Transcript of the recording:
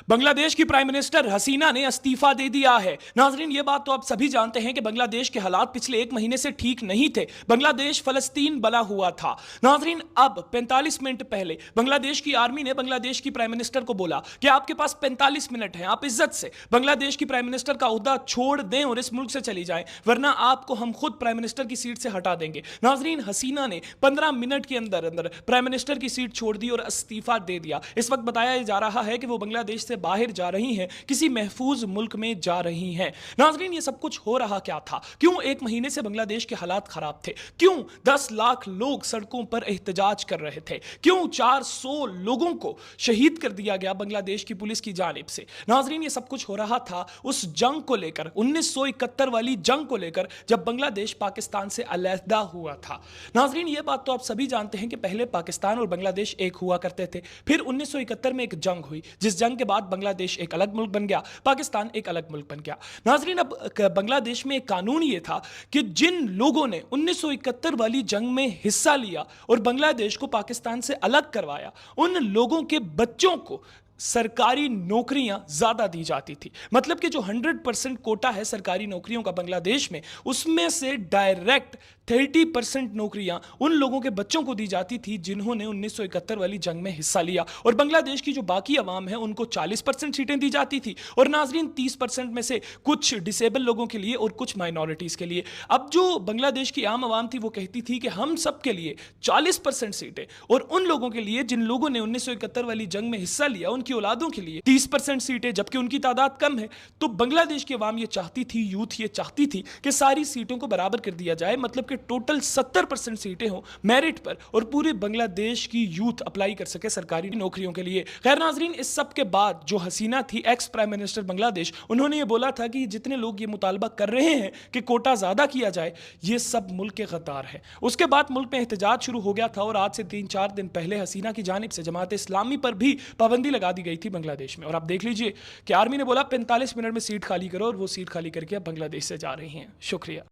बांग्लादेश की prime minister हसीना ने इस्तीफा दे दिया है। नाजरीन, ये बात तो आप सभी जानते हैं कि बांग्लादेश के हालात पिछले एक महीने से ठीक नहीं थे। बांग्लादेश फलस्तीन बना हुआ था। नाजरीन, अब 45 मिनट पहले बांग्लादेश की आर्मी ने बांग्लादेश की प्राइम मिनिस्टर को बोला कि आपके पास 45 मिनट हैं, आप इज्जत से बांग्लादेश की प्राइम मिनिस्टर का ओहदा छोड़ दें और इस मुल्क से चली जाएं, वरना आपको हम खुद प्राइम मिनिस्टर की सीट से हटा देंगे। नाजरीन, हसीना ने 15 मिनट के अंदर अंदर प्राइम मिनिस्टर की सीट छोड़ दी और इस्तीफा दे दिया। इस वक्त बताया जा रहा है कि वो बांग्लादेश से बाहर जा रही हैं, किसी महफूज मुल्क में जा रही हैं। नाजरीन, ये सब कुछ हो रहा क्या था? क्यों एक महीने से बांग्लादेश के हालात खराब थे? क्यों 10 लाख लोग सड़कों पर एहतजाज कर रहे थे? क्यों 400 लोगों को शहीद कर दिया गया बांग्लादेश की पुलिस की जानिब से? नाजरीन, ये सब कुछ हो रहा था उस जंग को लेकर, 1971 वाली जंग को लेकर, जब बांग्लादेश पाकिस्तान से अलहदा हुआ था। नाजरीन, ये बात तो आप सभी जानते हैं कि पहले पाकिस्तान और बांग्लादेश एक हुआ करते थे। फिर 1971 में एक जंग हुई, जिस जंग के बाद बांग्लादेश एक अलग मुल्क बन गया, पाकिस्तान एक अलग मुल्क बन गया। नाजरीन, अब बांग्लादेश में एक कानून ये था कि जिन लोगों ने 1971 वाली जंग में हिस्सा लिया और बांग्लादेश को पाकिस्तान से अलग करवाया, उन लोगों के बच्चों को सरकारी नौकरियां ज्यादा दी जाती थी। मतलब कि जो 100% कोटा है सरकारी नौकरियों का बांग्लादेश में, उसमें से डायरेक्ट 30% नौकरियां उन लोगों के बच्चों को दी जाती थी जिन्होंने 1971 वाली जंग में हिस्सा लिया। और बांग्लादेश की जो बाकी अवाम है उनको 40% सीटें दी जाती थी। और नाजरीन, 30% में से कुछ डिसेबल लोगों के लिए और कुछ माइनॉरिटीज के लिए। अब जो बांग्लादेश की आम आवाम थी वो कहती थी कि हम सब के लिए 40% सीटें, और उन लोगों के लिए जिन लोगों ने 1971 वाली जंग में हिस्सा लिया उनकी औलादों के लिए 30% सीटें, जबकि उनकी तादाद कम है। तो बांग्लादेश की आवाम ये चाहती थी, यूथ ये चाहती थी कि सारी सीटों को बराबर कर दिया जाए, मतलब कि टोटल 70% सीटें हो मेरिट पर और पूरे बांग्लादेश की यूथ अप्लाई कर सके सरकारी नौकरियों के लिए। खैर नाजरीन, इस सब के बाद जो हसीना थी, एक्स प्राइम मिनिस्टर बांग्लादेश, उन्होंने ये बोला था कि जितने लोग ये मुतालबा कर रहे हैं कि कोटा ज्यादा किया जाए, ये सब मुल्क के गद्दार है। उसके बाद मुल्क में एहतजाज शुरू हो गया था और आज से 3-4 दिन पहले हसीना की जानिब से जमात इस्लामी पर भी पाबंदी लगा दी गई थी बांग्लादेश में। और आप देख लीजिए कि आर्मी ने बोला 45 मिनट में सीट खाली करो, और वो सीट खाली करके अब बांग्लादेश से जा रही हैं। शुक्रिया।